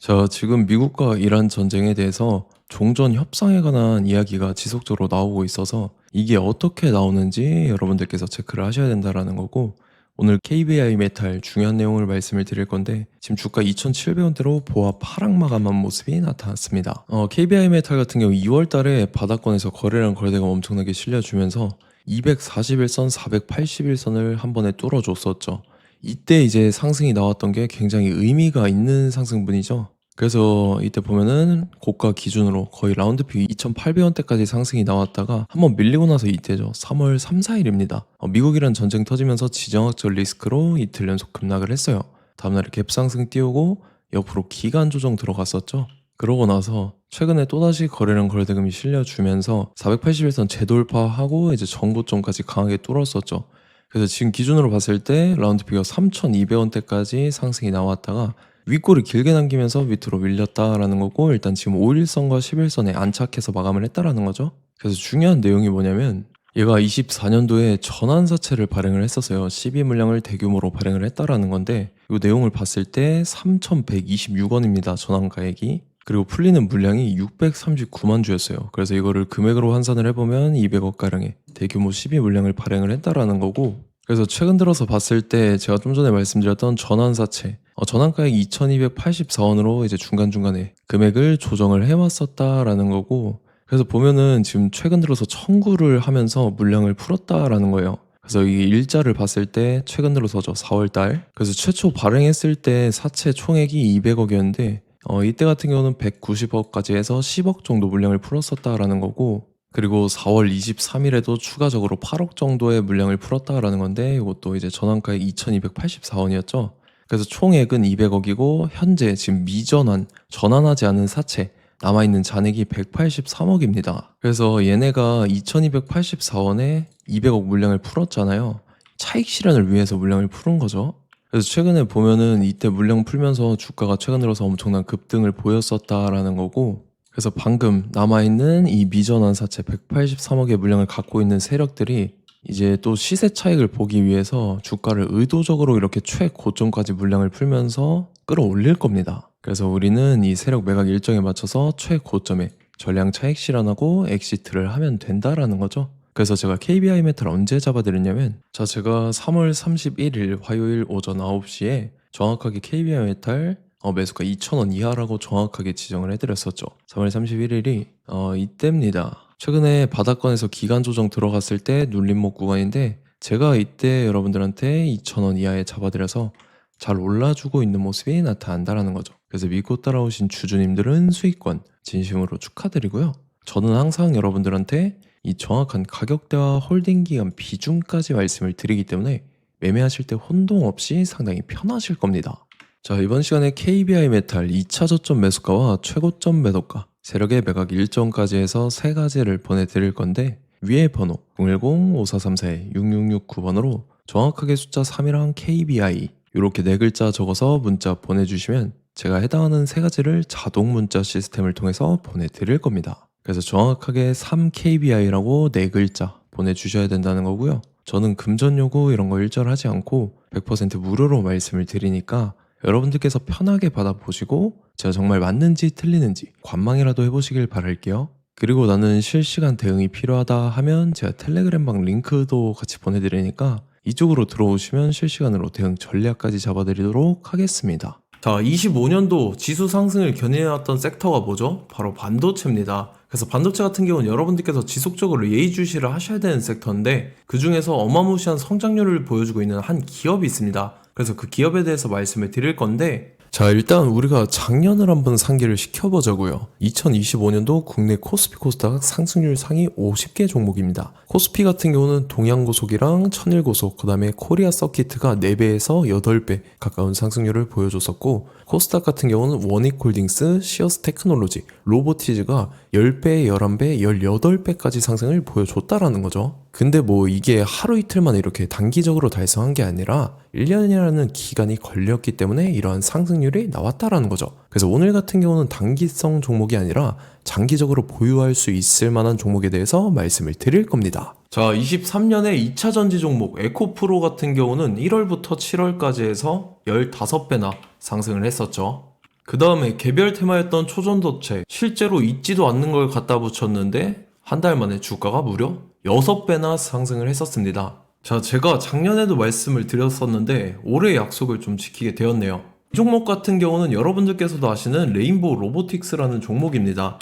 자, 지금 미국과 이란 전쟁에 대해서 종전 협상에 관한 이야기가 지속적으로 나오고 있어서 이게 어떻게 나오는지 여러분들께서 체크를 하셔야 된다라는 거고, 오늘 KBI 메탈 중요한 내용을 말씀을 드릴 건데, 지금 주가 2,700원대로 보합 하락 마감한 모습이 나타났습니다. KBI 메탈 같은 경우 2월 달에 바닥권에서 거래량 거래대가 엄청나게 실려주면서 241선, 481선을 한 번에 뚫어줬었죠. 이때 이제 상승이 나왔던 게 굉장히 의미가 있는 상승분이죠. 그래서 이때 보면은 고가 기준으로 거의 라운드픽 2,800원대까지 상승이 나왔다가 한번 밀리고 나서 이때죠. 3월 3, 4일입니다. 미국이란 전쟁 터지면서 지정학적 리스크로 이틀 연속 급락을 했어요. 다음날에 갭상승 띄우고 옆으로 기간 조정 들어갔었죠. 그러고 나서 최근에 또다시 거래량 거래대금이 실려주면서 481선 재돌파하고 이제 정고점까지 강하게 뚫었었죠. 그래서 지금 기준으로 봤을 때 라운드픽이 3,200원대까지 상승이 나왔다가 윗골을 길게 남기면서 밑으로 밀렸다라는 거고, 일단 지금 5일선과 11선에 안착해서 마감을 했다라는 거죠. 그래서 중요한 내용이 뭐냐면 얘가 24년도에 전환사채를 발행을 했었어요. 12 물량을 대규모로 발행을 했다라는 건데, 이 내용을 봤을 때 3,126원입니다. 전환가액이. 그리고 풀리는 물량이 639만 주였어요. 그래서 이거를 금액으로 환산을 해보면 200억 가량의 대규모 12 물량을 발행을 했다라는 거고, 그래서 최근 들어서 봤을 때 제가 좀 전에 말씀드렸던 전환사채, 전환가액 2,284원으로 이제 중간중간에 금액을 조정을 해왔었다라는 거고, 그래서 보면은 지금 최근 들어서 청구를 하면서 물량을 풀었다라는 거예요. 그래서 이 일자를 봤을 때 최근 들어서죠, 4월달. 그래서 최초 발행했을 때 사채 총액이 200억이었는데 이때 같은 경우는 190억까지 해서 10억 정도 물량을 풀었었다라는 거고, 그리고 4월 23일에도 추가적으로 8억 정도의 물량을 풀었다라는 건데, 이것도 이제 전환가액 2,284원이었죠. 그래서 총액은 200억이고 현재 지금 미전환, 전환하지 않은 사채 남아있는 잔액이 183억입니다. 그래서 얘네가 2284원에 200억 물량을 풀었잖아요. 차익 실현을 위해서 물량을 푸른 거죠. 그래서 최근에 보면은 이때 물량 풀면서 주가가 최근 들어서 엄청난 급등을 보였었다라는 거고, 그래서 방금 남아있는 이 미전환 사채 183억의 물량을 갖고 있는 세력들이 이제 또 시세 차익을 보기 위해서 주가를 의도적으로 이렇게 최고점까지 물량을 풀면서 끌어올릴 겁니다. 그래서 우리는 이 세력 매각 일정에 맞춰서 최고점에 전량 차익 실현하고 엑시트를 하면 된다라는 거죠. 그래서 제가 KBI 메탈 언제 잡아드렸냐면, 제가 3월 31일 화요일 오전 9시에 정확하게 KBI 메탈 매수가 2,000원 이하라고 정확하게 지정을 해드렸었죠. 3월 31일이 이때입니다. 최근에 바닥권에서 기간 조정 들어갔을 때 눌림목 구간인데, 제가 이때 여러분들한테 2,000원 이하에 잡아드려서 잘 올라주고 있는 모습이 나타난다라는 거죠. 그래서 믿고 따라오신 주주님들은 수익권 진심으로 축하드리고요. 저는 항상 여러분들한테 이 정확한 가격대와 홀딩 기간 비중까지 말씀을 드리기 때문에 매매하실 때 혼동 없이 상당히 편하실 겁니다. 자, 이번 시간에 KBI 메탈 2차 저점 매수가와 최고점 매도가, 세력의 매각 일정까지 해서 세 가지를 보내드릴 건데, 위에 번호 010-5434-6669번으로 정확하게 숫자 3이랑 KBI 이렇게 네 글자 적어서 문자 보내주시면 제가 해당하는 세 가지를 자동 문자 시스템을 통해서 보내드릴 겁니다. 그래서 정확하게 3KBI라고 네 글자 보내주셔야 된다는 거고요. 저는 금전 요구 이런 거 일절하지 않고 100% 무료로 말씀을 드리니까 여러분들께서 편하게 받아보시고 제가 정말 맞는지 틀리는지 관망이라도 해보시길 바랄게요. 그리고 나는 실시간 대응이 필요하다 하면 제가 텔레그램방 링크도 같이 보내드리니까 이쪽으로 들어오시면 실시간으로 대응 전략까지 잡아드리도록 하겠습니다. 자, 25년도 지수 상승을 견인해왔던 섹터가 뭐죠? 바로 반도체입니다. 그래서 반도체 같은 경우는 여러분들께서 지속적으로 예의주시를 하셔야 되는 섹터인데, 그 중에서 어마무시한 성장률을 보여주고 있는 한 기업이 있습니다. 그래서 그 기업에 대해서 말씀을 드릴 건데, 자, 일단 우리가 작년을 한번 상기를 시켜보자고요. 2025년도 국내 코스피 코스닥 상승률 상위 50개 종목입니다. 코스피 같은 경우는 동양고속이랑 천일고속, 그 다음에 코리아 서키트가 4배에서 8배 가까운 상승률을 보여줬었고, 코스닥 같은 경우는 원익홀딩스, 시어스 테크놀로지, 로보티즈가 10배, 11배, 18배까지 상승을 보여줬다라는 거죠. 근데 뭐 이게 하루 이틀만 이렇게 단기적으로 달성한 게 아니라 1년이라는 기간이 걸렸기 때문에 이러한 상승률이 나왔다라는 거죠. 그래서 오늘 같은 경우는 단기성 종목이 아니라 장기적으로 보유할 수 있을 만한 종목에 대해서 말씀을 드릴 겁니다. 자, 23년에 2차 전지 종목 에코프로 같은 경우는 1월부터 7월까지 해서 15배나 상승을 했었죠. 그 다음에 개별 테마였던 초전도체, 실제로 있지도 않는 걸 갖다 붙였는데 한 달 만에 주가가 무려 6배나 상승을 했었습니다. 자, 제가 작년에도 말씀을 드렸었는데 올해 약속을 좀 지키게 되었네요. 이 종목 같은 경우는 여러분들께서도 아시는 레인보우 로보틱스라는 종목입니다.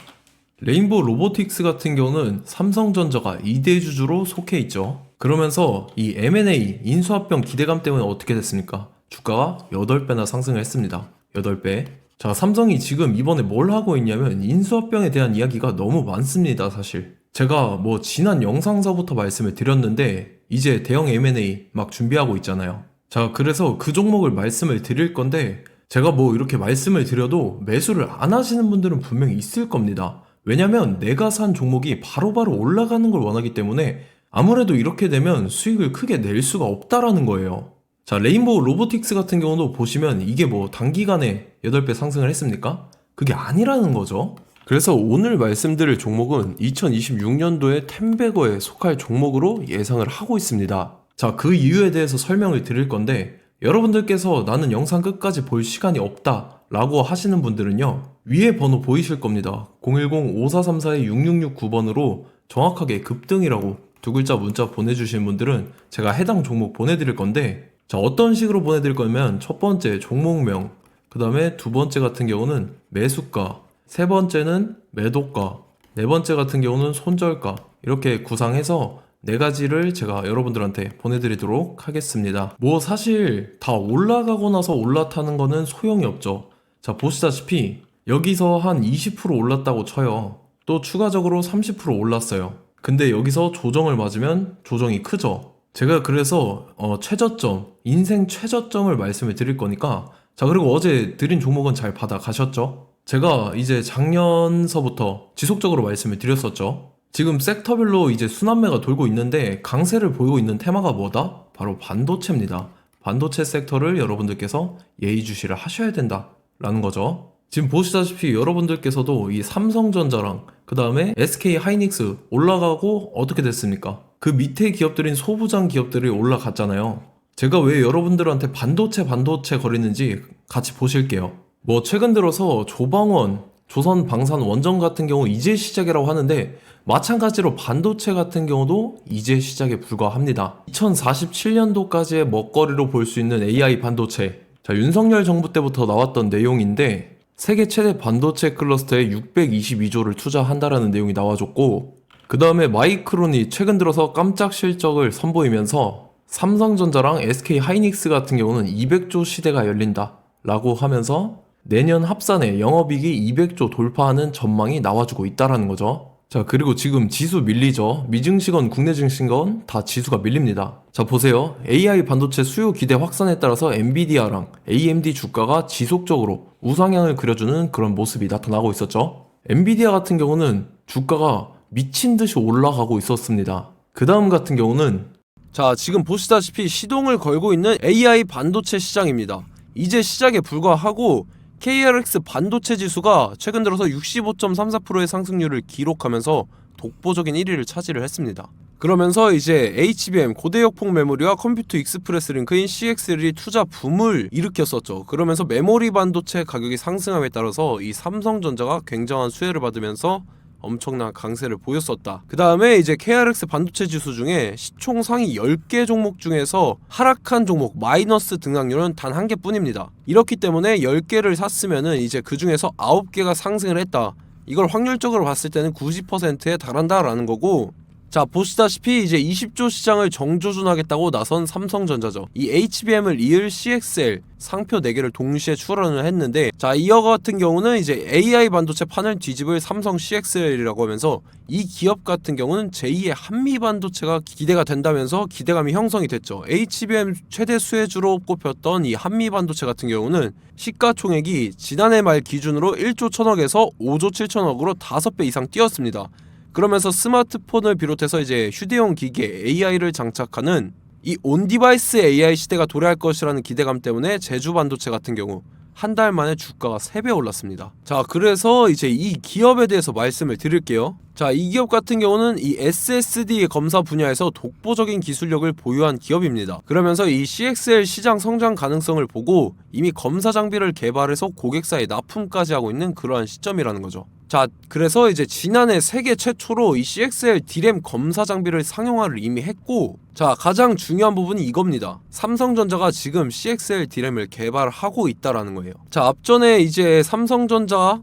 레인보우 로보틱스 같은 경우는 삼성전자가 2대 주주로 속해 있죠. 그러면서 이 M&A 인수합병 기대감 때문에 어떻게 됐습니까? 주가가 8배나 상승을 했습니다. 8배. 자, 삼성이 지금 이번에 뭘 하고 있냐면 인수합병에 대한 이야기가 너무 많습니다, 사실. 제가 뭐 지난 영상서부터 말씀을 드렸는데 이제 대형 M&A 막 준비하고 있잖아요. 자, 그래서 그 종목을 말씀을 드릴 건데 제가 뭐 이렇게 말씀을 드려도 매수를 안 하시는 분들은 분명히 있을 겁니다. 왜냐면 내가 산 종목이 바로바로 올라가는 걸 원하기 때문에 아무래도 이렇게 되면 수익을 크게 낼 수가 없다라는 거예요. 자, 레인보우 로보틱스 같은 경우도 보시면 이게 뭐 단기간에 8배 상승을 했습니까? 그게 아니라는 거죠. 그래서 오늘 말씀드릴 종목은 2026년도에 템베거에 속할 종목으로 예상을 하고 있습니다. 자, 그 이유에 대해서 설명을 드릴 건데 여러분들께서 나는 영상 끝까지 볼 시간이 없다 라고 하시는 분들은요, 위에 번호 보이실 겁니다. 010-5434-6669번으로 정확하게 급등이라고 두 글자 문자 보내주신 분들은 제가 해당 종목 보내드릴 건데, 자, 어떤 식으로 보내드릴 거냐면 첫 번째 종목명, 그 다음에 두 번째 같은 경우는 매수가, 세 번째는 매도가, 네 번째 같은 경우는 손절가, 이렇게 구상해서 네 가지를 제가 여러분들한테 보내드리도록 하겠습니다. 뭐 사실 다 올라가고 나서 올라타는 거는 소용이 없죠. 자, 보시다시피 여기서 한 20% 올랐다고 쳐요. 또 추가적으로 30% 올랐어요. 근데 여기서 조정을 맞으면 조정이 크죠. 제가 그래서 최저점, 인생 최저점을 말씀을 드릴 거니까, 자, 그리고 어제 드린 종목은 잘 받아가셨죠? 제가 이제 작년서부터 지속적으로 말씀을 드렸었죠. 지금 섹터별로 이제 순환매가 돌고 있는데 강세를 보이고 있는 테마가 뭐다? 바로 반도체입니다. 반도체 섹터를 여러분들께서 예의주시를 하셔야 된다라는 거죠. 지금 보시다시피 여러분들께서도 이 삼성전자랑 그 다음에 SK 하이닉스 올라가고 어떻게 됐습니까? 그 밑에 기업들인 소부장 기업들이 올라갔잖아요. 제가 왜 여러분들한테 반도체 거리는지 같이 보실게요. 뭐 최근 들어서 조방원, 조선방산원전 같은 경우 이제 시작이라고 하는데 마찬가지로 반도체 같은 경우도 이제 시작에 불과합니다. 2047년도까지의 먹거리로 볼 수 있는 AI 반도체. 자, 윤석열 정부 때부터 나왔던 내용인데 세계 최대 반도체 클러스터에 622조를 투자한다라는 내용이 나와줬고, 그 다음에 마이크론이 최근 들어서 깜짝 실적을 선보이면서 삼성전자랑 SK 하이닉스 같은 경우는 200조 시대가 열린다 라고 하면서 내년 합산에 영업이익이 200조 돌파하는 전망이 나와주고 있다라는 거죠. 자, 그리고 지금 지수 밀리죠. 미증시건 국내 증시건 다 지수가 밀립니다. 자, 보세요. AI 반도체 수요 기대 확산에 따라서 엔비디아랑 AMD 주가가 지속적으로 우상향을 그려주는 그런 모습이 나타나고 있었죠. 엔비디아 같은 경우는 주가가 미친 듯이 올라가고 있었습니다. 그 다음 같은 경우는, 자, 지금 보시다시피 시동을 걸고 있는 AI 반도체 시장입니다. 이제 시작에 불과하고 KRX 반도체 지수가 최근 들어서 65.34%의 상승률을 기록하면서 독보적인 1위를 차지를 했습니다. 그러면서 이제 HBM 고대역폭 메모리와 컴퓨터 익스프레스 링크인 CXL이 투자 붐을 일으켰었죠. 그러면서 메모리 반도체 가격이 상승함에 따라서 이 삼성전자가 굉장한 수혜를 받으면서 엄청난 강세를 보였었다. 그 다음에 이제 KRX 반도체 지수 중에 시총 상위 10개 종목 중에서 하락한 종목 마이너스 등락률은 단 1개뿐입니다. 이렇기 때문에 10개를 샀으면은 이제 그 중에서 9개가 상승을 했다. 이걸 확률적으로 봤을 때는 90%에 달한다라는 거고, 자, 보시다시피 이제 20조 시장을 정조준하겠다고 나선 삼성전자죠. 이 HBM을 이을 CXL 상표 4개를 동시에 출원을 했는데, 자, 이어 같은 경우는 이제 AI 반도체 판을 뒤집을 삼성 CXL이라고 하면서 이 기업 같은 경우는 제2의 한미 반도체가 기대가 된다면서 기대감이 형성이 됐죠. HBM 최대 수혜주로 꼽혔던 이 한미 반도체 같은 경우는 시가총액이 지난해 말 기준으로 1조 1000억에서 5조 7천억으로 5배 이상 뛰었습니다. 그러면서 스마트폰을 비롯해서 이제 휴대용 기기에 AI를 장착하는 이 온디바이스 AI 시대가 도래할 것이라는 기대감 때문에 제주 반도체 같은 경우, 한 달 만에 주가가 3배 올랐습니다. 자, 그래서 이제 이 기업에 대해서 말씀을 드릴게요. 자, 이 기업 같은 경우는 이 SSD 검사 분야에서 독보적인 기술력을 보유한 기업입니다. 그러면서 이 CXL 시장 성장 가능성을 보고 이미 검사 장비를 개발해서 고객사에 납품까지 하고 있는 그러한 시점이라는 거죠. 자, 그래서 이제 지난해 세계 최초로 이 CXL D램 검사 장비를 상용화를 이미 했고, 자, 가장 중요한 부분이 이겁니다. 삼성전자가 지금 CXL D램을 개발하고 있다라는 거예요. 자, 앞전에 이제 삼성전자가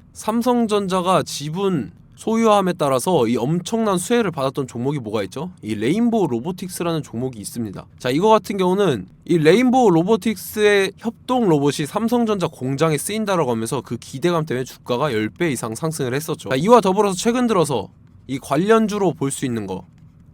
지분 소유함에 따라서 이 엄청난 수혜를 받았던 종목이 뭐가 있죠? 이 레인보우 로보틱스라는 종목이 있습니다. 자, 이거 같은 경우는 이 레인보우 로보틱스의 협동 로봇이 삼성전자 공장에 쓰인다라고 하면서 그 기대감 때문에 주가가 10배 이상 상승을 했었죠. 자, 이와 더불어서 최근 들어서 이 관련주로 볼 수 있는 거,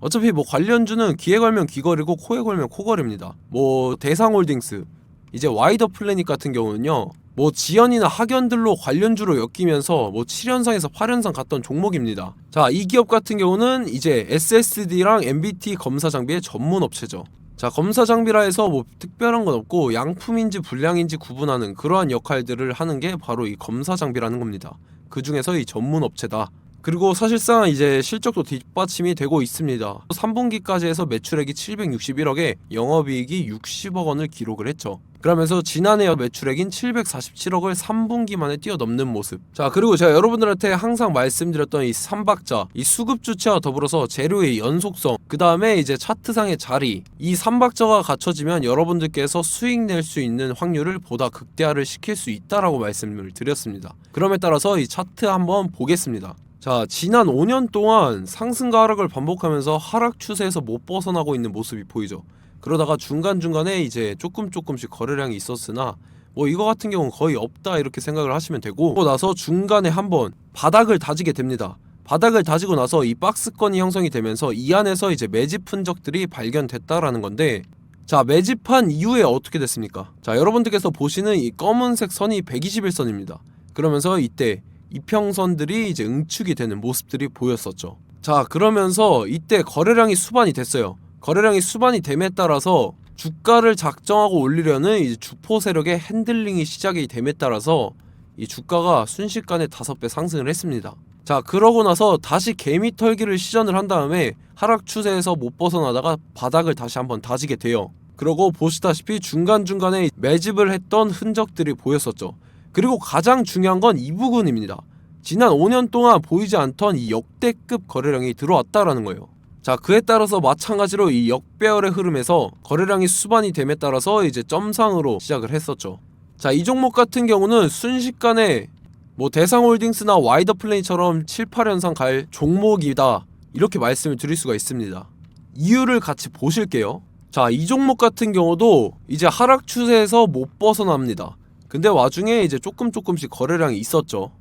어차피 뭐 관련주는 귀에 걸면 귀걸이고 코에 걸면 코걸입니다. 뭐 대상홀딩스, 이제 와이더 플래닛 같은 경우는요, 뭐 지연이나 학연들로 관련주로 엮이면서 뭐 7연상에서 8연상 갔던 종목입니다. 자, 이 기업 같은 경우는 이제 SSD랑 MBT 검사 장비의 전문 업체죠. 자, 검사 장비라 해서 뭐 특별한 건 없고 양품인지 불량인지 구분하는 그러한 역할들을 하는 게 바로 이 검사 장비라는 겁니다. 그 중에서 이 전문 업체다. 그리고 사실상 이제 실적도 뒷받침이 되고 있습니다. 3분기까지 해서 매출액이 761억에 영업이익이 60억 원을 기록을 했죠. 그러면서 지난해 매출액인 747억을 3분기 만에 뛰어넘는 모습. 자, 그리고 제가 여러분들한테 항상 말씀드렸던 이 3박자, 이 수급 주체와 더불어서 재료의 연속성, 그 다음에 이제 차트상의 자리, 이 3박자가 갖춰지면 여러분들께서 수익 낼 수 있는 확률을 보다 극대화를 시킬 수 있다라고 말씀을 드렸습니다. 그럼에 따라서 이 차트 한번 보겠습니다. 자, 지난 5년 동안 상승과 하락을 반복하면서 하락 추세에서 못 벗어나고 있는 모습이 보이죠. 그러다가 중간중간에 이제 조금씩 거래량이 있었으나 뭐 이거 같은 경우는 거의 없다 이렇게 생각을 하시면 되고, 그러고 나서 중간에 한번 바닥을 다지게 됩니다. 바닥을 다지고 나서 이 박스권이 형성이 되면서 이 안에서 이제 매집 흔적들이 발견됐다라는 건데, 자, 매집한 이후에 어떻게 됐습니까? 자, 여러분들께서 보시는 이 검은색 선이 121선입니다. 그러면서 이때 이평선들이 이제 응축이 되는 모습들이 보였었죠. 자, 그러면서 이때 거래량이 수반이 됐어요. 거래량이 수반이 됨에 따라서 주가를 작정하고 올리려는 이제 주포 세력의 핸들링이 시작이 됨에 따라서 이 주가가 순식간에 5배 상승을 했습니다. 자, 그러고 나서 다시 개미 털기를 시전을 한 다음에 하락 추세에서 못 벗어나다가 바닥을 다시 한번 다지게 돼요. 그러고 보시다시피 중간중간에 매집을 했던 흔적들이 보였었죠. 그리고 가장 중요한 건 이 부분입니다. 지난 5년 동안 보이지 않던 이 역대급 거래량이 들어왔다라는 거예요. 자, 그에 따라서 마찬가지로 이 역배열의 흐름에서 거래량이 수반이 됨에 따라서 이제 점상으로 시작을 했었죠. 자, 이 종목 같은 경우는 순식간에 뭐 대상홀딩스나 와이더 플레이처럼 7, 8연상 갈 종목이다 이렇게 말씀을 드릴 수가 있습니다. 이유를 같이 보실게요. 자, 이 종목 같은 경우도 이제 하락 추세에서 못 벗어납니다. 근데 와중에 이제 조금씩 거래량이 있었죠.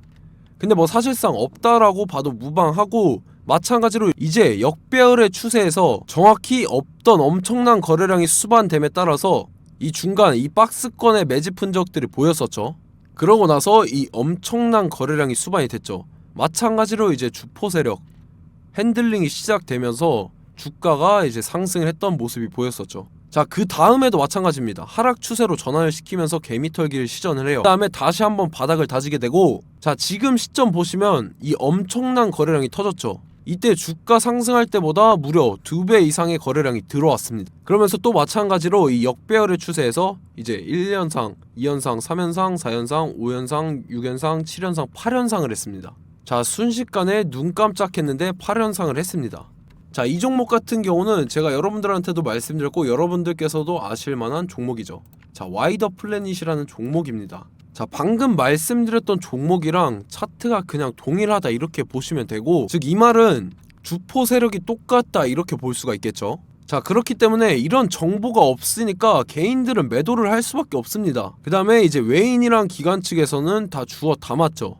근데 뭐 사실상 없다라고 봐도 무방하고, 마찬가지로 이제 역배열의 추세에서 정확히 없던 엄청난 거래량이 수반됨에 따라서 이 중간 이 박스권의 매집 흔적들이 보였었죠. 그러고 나서 이 엄청난 거래량이 수반이 됐죠. 마찬가지로 이제 주포 세력 핸들링이 시작되면서 주가가 이제 상승을 했던 모습이 보였었죠. 자, 그 다음에도 마찬가지입니다. 하락 추세로 전환을 시키면서 개미털기를 시전을 해요. 그 다음에 다시 한번 바닥을 다지게 되고, 자, 지금 시점 보시면 이 엄청난 거래량이 터졌죠. 이때 주가 상승할 때보다 무려 2배 이상의 거래량이 들어왔습니다. 그러면서 또 마찬가지로 이 역배열의 추세에서 이제 1연상, 2연상, 3연상, 4연상, 5연상, 6연상, 7연상, 8연상을 했습니다. 자, 순식간에 눈 깜짝했는데 8연상을 했습니다. 자, 이 종목 같은 경우는 제가 여러분들한테도 말씀드렸고 여러분들께서도 아실만한 종목이죠. 자, 와이더 플래닛이라는 종목입니다. 자, 방금 말씀드렸던 종목이랑 차트가 그냥 동일하다 이렇게 보시면 되고, 즉 이 말은 주포 세력이 똑같다 이렇게 볼 수가 있겠죠. 자, 그렇기 때문에 이런 정보가 없으니까 개인들은 매도를 할 수밖에 없습니다. 그 다음에 이제 외인이랑 기관 측에서는 다 주워 담았죠.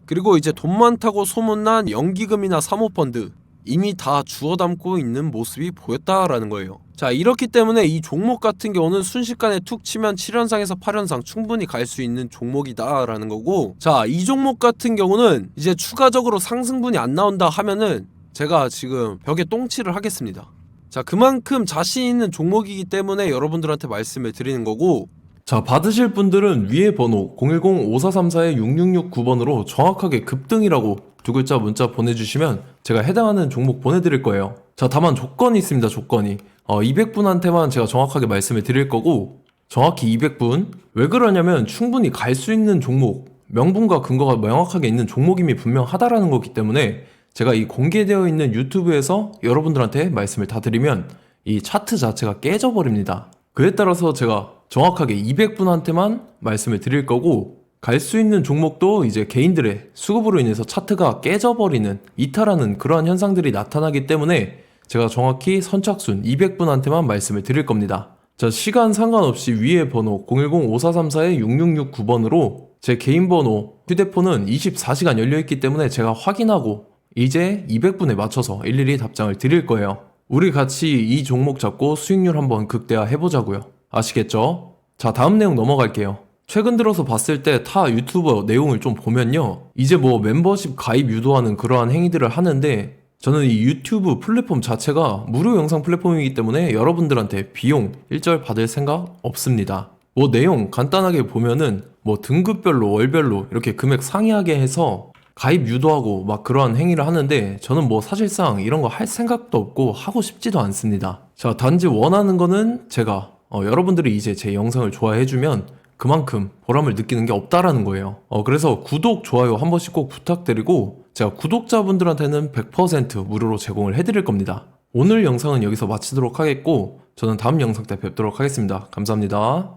그리고 이제 돈 많다고 소문난 연기금이나 사모펀드 이미 다 주워 담고 있는 모습이 보였다라는 거예요. 자, 이렇기 때문에 이 종목 같은 경우는 순식간에 툭 치면 7연상에서 8연상 충분히 갈 수 있는 종목이다 라는 거고, 자, 이 종목 같은 경우는 이제 추가적으로 상승분이 안 나온다 하면은 제가 지금 벽에 똥칠을 하겠습니다. 자, 그만큼 자신 있는 종목이기 때문에 여러분들한테 말씀을 드리는 거고, 자, 받으실 분들은 위에 번호 010-5434-6669번으로 정확하게 급등이라고 두 글자 문자 보내주시면 제가 해당하는 종목 보내드릴 거예요. 자, 다만 조건이 있습니다. 조건이 200분한테만 제가 정확하게 말씀을 드릴 거고, 정확히 200분. 왜 그러냐면 충분히 갈 수 있는 종목, 명분과 근거가 명확하게 있는 종목임이 분명하다라는 거기 때문에 제가 이 공개되어 있는 유튜브에서 여러분들한테 말씀을 다 드리면 이 차트 자체가 깨져버립니다. 그에 따라서 제가 정확하게 200분한테만 말씀을 드릴 거고, 갈 수 있는 종목도 이제 개인들의 수급으로 인해서 차트가 깨져버리는, 이탈하는 그러한 현상들이 나타나기 때문에 제가 정확히 선착순 200분한테만 말씀을 드릴 겁니다. 자, 시간 상관없이 위에 번호 010-5434-6669번으로 제 개인 번호, 휴대폰은 24시간 열려있기 때문에 제가 확인하고 이제 200분에 맞춰서 일일이 답장을 드릴 거예요. 우리 같이 이 종목 잡고 수익률 한번 극대화 해보자고요. 아시겠죠? 자, 다음 내용 넘어갈게요. 최근 들어서 봤을 때 타 유튜버 내용을 좀 보면요, 이제 뭐 멤버십 가입 유도하는 그러한 행위들을 하는데, 저는 이 유튜브 플랫폼 자체가 무료 영상 플랫폼이기 때문에 여러분들한테 비용 일절 받을 생각 없습니다. 뭐 내용 간단하게 보면은 뭐 등급별로 월별로 이렇게 금액 상이하게 해서 가입 유도하고 막 그러한 행위를 하는데, 저는 뭐 사실상 이런 거 할 생각도 없고 하고 싶지도 않습니다. 자, 단지 원하는 거는 제가 여러분들이 이제 제 영상을 좋아해주면 그만큼 보람을 느끼는 게 없다라는 거예요. 그래서 구독, 좋아요 한 번씩 꼭 부탁드리고, 제가 구독자분들한테는 100% 무료로 제공을 해드릴 겁니다. 오늘 영상은 여기서 마치도록 하겠고, 저는 다음 영상 때 뵙도록 하겠습니다. 감사합니다.